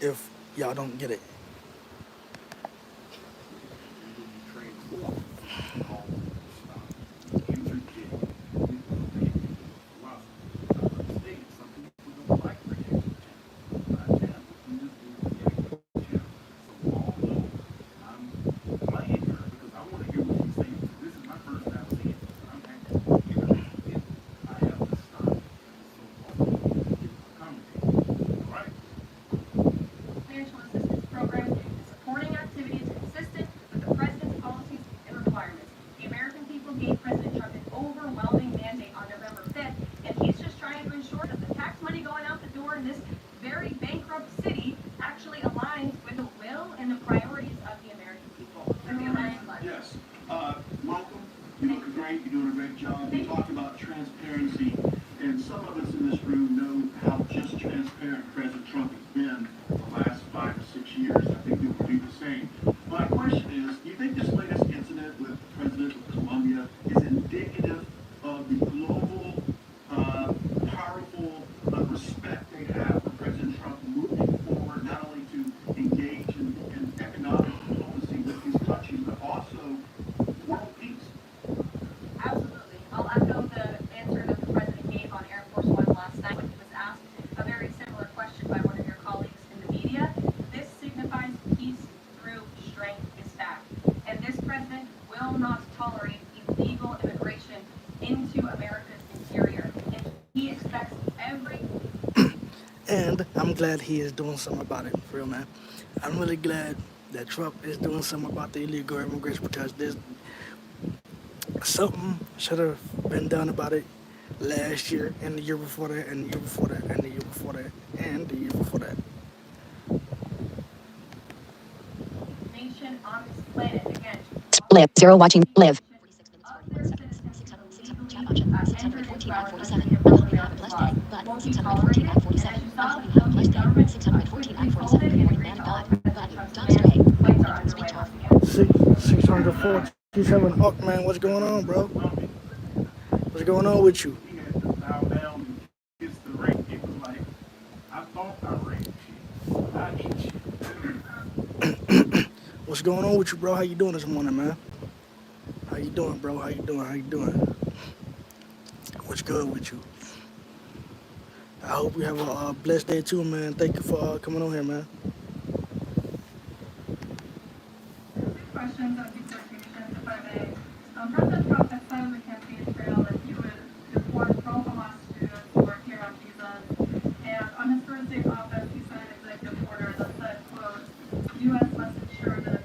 If y'all don't get it. Transform. YouTube channel. Some people don't like reaction channels. My channel is a reaction channel. So although I'm playing her because I want to hear what she's saying. This is my first time seeing it. I'm actually hearing it. I have to stop. So also give a commentary. All right. Financial assistance program and supporting activities consistent with the president's policies and requirements. The American 6 years. I think it would be the same. My question is, do you think this latest incident with the President of Colombia is indicative of the global, powerful respect they have for President Trump moving forward, not only to engage in economic diplomacy with these countries, but also world peace? Absolutely. I'll echo the answer that the president gave on Air Force One last night when he was asked a very similar question by one of your colleagues in the media. This signifies peace through strength is fact. And this president will not tolerate illegal immigration into America's interior. And he expects every And I'm glad he is doing something about it, for real, man. I'm really glad that Trump is doing something about the illegal immigration because there's something should have been done about it last year and the year before that and the year before that and the year before that and the year before that. nation on this planet. Again, Live. Zero watching. Live. 46 minutes, of 41 their seconds. citizens 600 chat illegally, option. entered 614 into at our 47. country I hope you have a blessed day. But won't be 614 at tolerated. 47. And as you I saw, hope you have a blessed day. government 614 at 47. folded Good and morning, agreed man to of all God. of But Trump's dog demands. stray. Flights are Speech underway off. once again. 647 Uck, man, what's going on, bro? What's going on with you? He had to bow down and kiss the ring. It was like, I thought I raped you. I hate you. What's going on with you, bro? How you doing this morning, man? How you doing, bro? How you doing? How you doing? What's good with you? I hope you have a blessed day too, man. Thank you for coming on here, man. Questions of deportations, if I may. President Trump has said on the campaign trail that he would deport pro-Hamas students who are here on visas. And on his Thursday op-ed, he signed an executive order that said, quote, U.S. must ensure that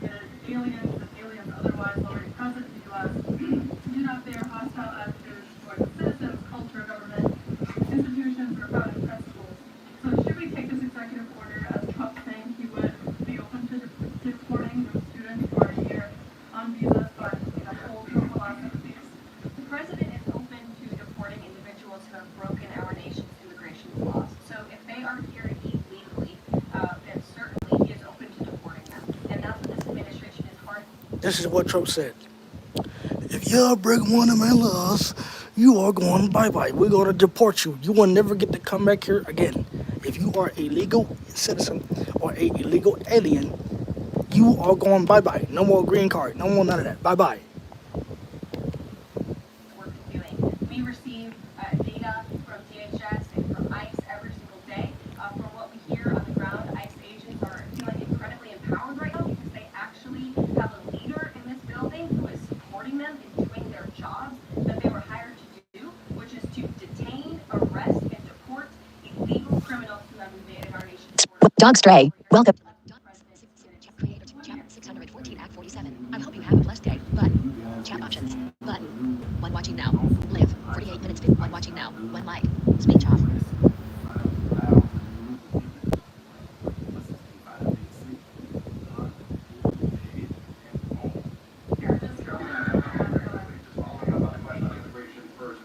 aliens and aliens otherwise already present in the U.S. do not bear hostile attitudes towards citizens, culture, government, institutions, or founding principles. So should we take this executive order as Trump saying he would be open to deporting those students who are here on visas but hold pro-Hamas sympathies? The president is open to deporting individuals who have broken our nation's immigration laws. So if they are here illegally, then certainly he is open to deporting them. And that's what this administration is hard. This is what Trump said. If you break one of my laws, you are going bye-bye. We're going to deport you. You will never get to come back here again. If you are a legal citizen or a illegal alien, you are going bye-bye. No more green card. No more none of that. Bye-bye. We're doing. We receive data from DHS and from ICE every single day. From what we hear on the ground, ICE agents are feeling incredibly empowered right now because they actually have a leader in this building who is supporting them in doing their jobs that they were hired to do, which is to detain, arrest, and deport illegal criminals who have invaded our nation's borders. Dog stray. Welcome. Creator chat 614 at 47. I hope you have a blessed day. But chat options. Button. One watching now. Live. 48 minutes. One watching now. One like. Speech off.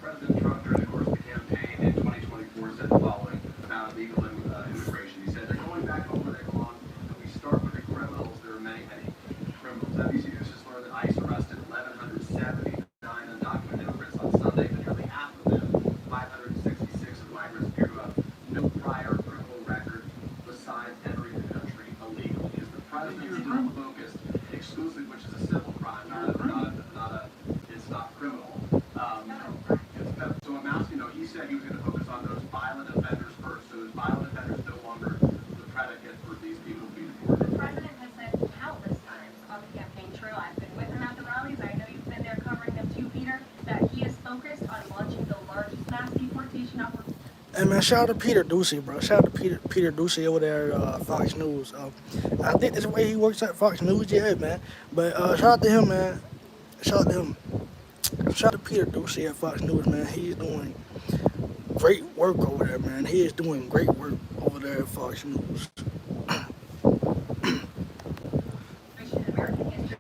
President Trump, during the course of the campaign in 2024, said the following about illegal immigration. He said, they're going back over there, come on, and we start with the criminals. There are many, many criminals. NBC News just learned that ICE arrested 1,179 undocumented immigrants on Sunday, but nearly half of them, 566 of the migrants, appear to have no prior criminal record besides entering the country illegally. Is the president still focused exclusively, which is a civil crime, it's not criminal? So I'm asking, he said he was going to focus on those violent offenders first. So those violent offenders no longer the predicate for these people to be deported. The president has said countless times on the campaign trail, I've been with him at the rallies, I know you've been there covering them too, Peter, that he is focused on launching the largest mass deportation operation. Hey, man, shout out to Peter Ducey, bro. Shout out to Peter Ducey over there at Fox News. I think that's the way he works at Fox News, yeah, man. But shout out to him, man. Shout out to him. Shout out to Peter Ducey at Fox News, man. He's doing great work over there, man. He is doing great work over there at Fox News. In American history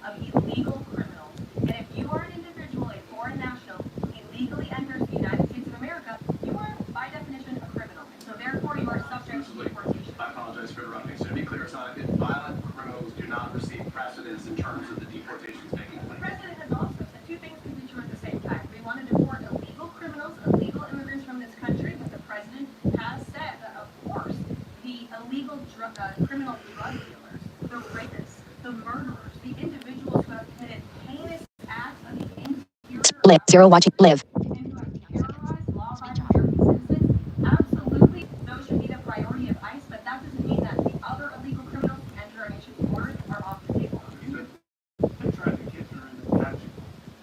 of illegal criminals. And if you are an individual, a foreign national, who illegally enters the United States of America, you are, by definition, a criminal. So therefore, you are subject to deportation. I apologize for interrupting. So to be clear, Sonica, violent criminals do not receive precedence in terms of the deportations taking The place. president has also said two things can be true at the same time. We want to deport illegal criminals, illegal immigrants from this country, but the president has said that, of course, the illegal criminal drug dealers, the rapists, the murderers, the individuals who have committed heinous acts on the interior Live. Zero watching. Live. and who have terrorized law-abiding American citizens, absolutely, those should be the priority of ICE, but that doesn't mean that the other illegal criminals who enter our nation's borders are off the table. They tried to catch her in the country.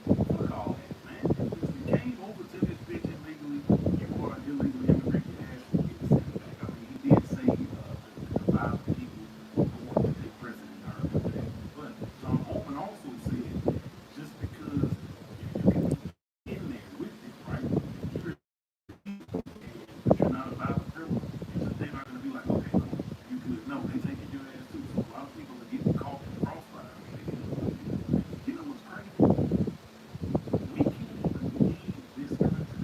Fuck all that, man. If you came over to this bitch illegally, you are an illegal immigrant, you have to get sent back. I mean, he did say the violent people who want to take precedent are over that. But John Holman also said, just because you can be in there with it, right? You're not a violent criminal. They're not going to be like, okay, cool, you good. No, they taking your ass too. So a lot of people are getting caught in the crossfire. I mean, you know what's crazy? We can't even leave this country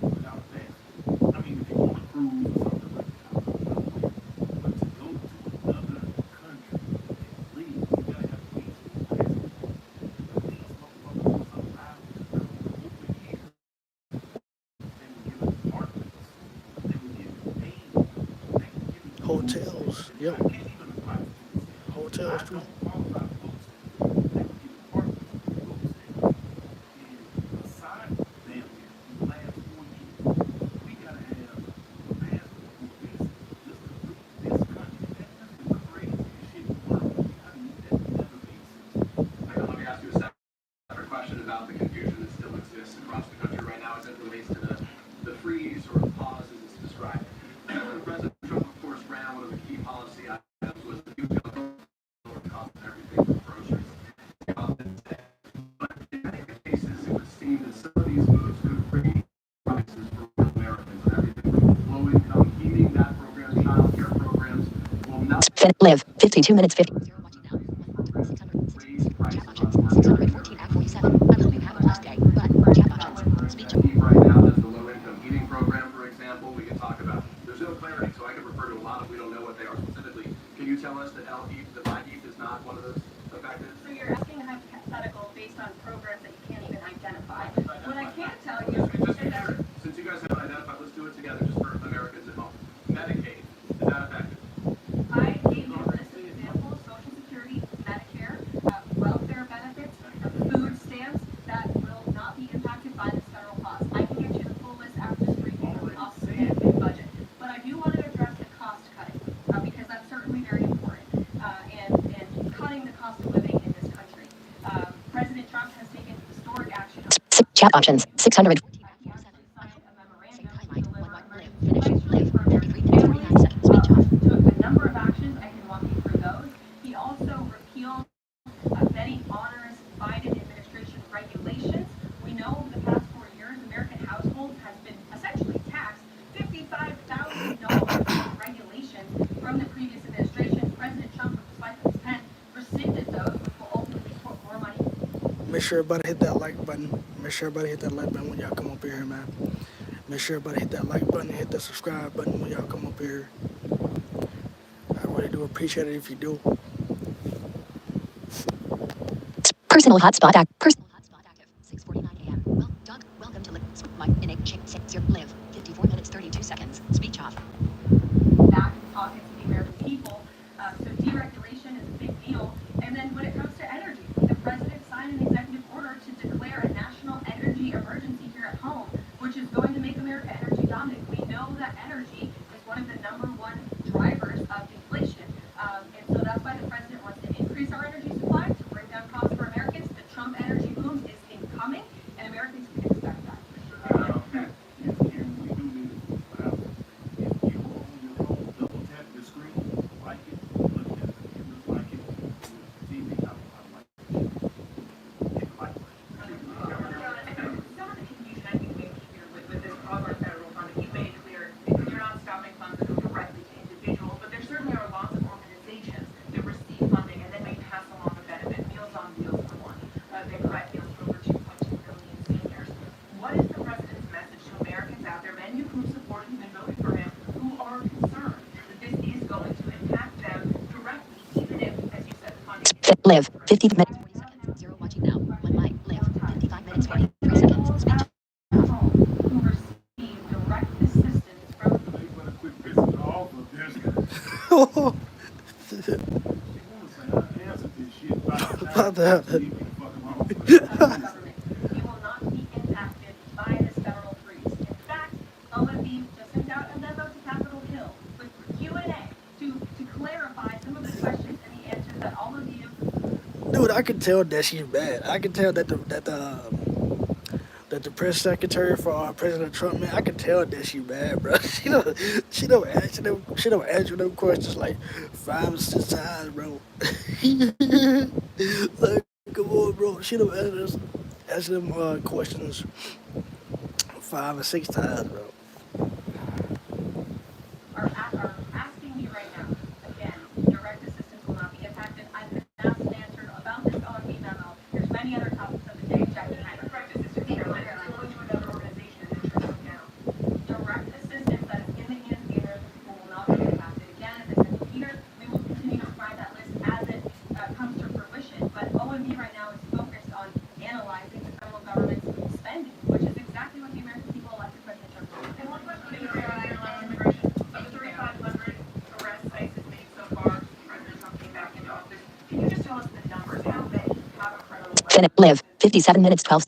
without a passport. I mean, if you want to cruise or something like that, I don't know. But to go to another country and leave, you gotta have a visa and a passport. These motherfuckers was allowed to come over here. They were given apartments. They were given aid. They were given Hotels. I Yep. can't even apply for food stamps. Hotels I too. don't qualify for food stamps. They were given apartments with food stamps. And aside from them, in the last 4 years, we gotta have a passport or visa just to leave this country. That's just the craziest shit in the world. I mean, that never made sense. Michael, let me ask you a separate question about the confusion that still exists across the country right now as it relates to the freeze or the pause as it's described. President Trump, of course, ran one of the key policy items was the huge lower cost of everything from groceries. But in many cases, it would seem that some of these moves could raise prices for real Americans and everything from low income heating, that program, child care programs will not Live. 52 minutes 50. Zero watching now. raise prices Chat on options. ordinary 614 at 47. I'm hoping you have a blessed day. But chat options. Speech off. heat right now, there's the low income heating program, for example, we can talk about, there's no clarity, so I can refer to a lot of, we don't know what they are specifically. Can you tell us that LHEAP, the MyHeap is not one of those affected? So you're asking a hypothetical based on programs that you can't even identify. What I can tell you Just is that since you guys haven't identified, let's do it together, just for Americans at home. Medicaid, is that affected? I gave you a list of examples: Social Security, Medicare, welfare benefits, food stamps that will not be impacted by this federal pause. I can get you the full list after this briefing when we also get a big budget. But I do want to address the cost cutting because that's certainly very important and cutting the cost of living in this country. President Trump has taken historic action on Chat options. 600. signed a memorandum to Timeline. deliver Live. great Finish. relief Live. for American 43 minutes 49 seconds. Speech off. took a number of actions. I can walk you through those. He also repealed many onerous Biden administration regulations. We know over the past 4 years, American households has been essentially taxed $55,000 in regulations from the previous administration. President Trump, despite his pen, rescinded those, which will ultimately put more money. Make sure everybody hit that like button. Make sure everybody hit that like button when y'all come up here, man. Make sure everybody hit that like button, hit that subscribe button when y'all come up here. I really do appreciate it if you do. Personal hotspot active. 6:49 a.m. Well, Doug, welcome to Live. My innate chick 60 Live. 54 minutes 32 seconds. Speech off. Back in pockets of the American people. So deregulation is a big deal. And then when it comes to energy, the president signed an executive order to declare a national energy emergency here at home, which is going to make America energy dominant. We know that energy is one of the #1 drivers of inflation. And so that's why the president wants to increase our energy supply to bring down costs for Americans. The Trump energy boom is incoming, and Americans can expect that. If we do need to put out, if you on your phone, double tap the screen, like it, look at it, if you like it, TV, I like it. Hit the like button. Some of the confusion I think maybe here with this pause on federal funding, you made it clear you're not stopping funds that go directly to individuals, but there certainly are lots of organizations that receive funding and then may pass along Live. 50 minutes, 40 seconds. 0 watching now. 1 like. Live. 55 minutes, 43 seconds. Speech. Who received direct assistance from They better quit pissing off of this. She wanna say I answered this shit 5 About times. that. Leave me the fuck alone. the government. We will not be impacted by this federal freeze. In fact, OMB just sent out a memo to Capitol Hill with Q&A to clarify some of the questions and the answers that all of you. Dude, I can tell that she's mad. I can tell that the press secretary for President Trump, man, I can tell that she mad, bro. She don't answer them questions like 5 or 6 times, bro. Like, come on, bro. She don't answer them questions 5 or 6 times, bro. Are asking you right now. Again, direct assistance will not be impacted. I've been asked and answered about this OMB memo. There's many other topics of the day. Jackie Hyman. Direct assistance, Caroline, is going to another organization and then shut down. Direct assistance that is in the hands of the American people will not be impacted. Again, as I said to Peter, we will continue to provide that list as it comes to fruition. But OMB right now is focused on analyzing the federal government's spending, which is exactly what the American people elected President Trump to do. And one question that you bring on immigration. Of the 3,500 arrests ICE has made so far, President Trump came back into office. Can you just tell us the numbers? How many have a criminal record? Live. 57 minutes, 12.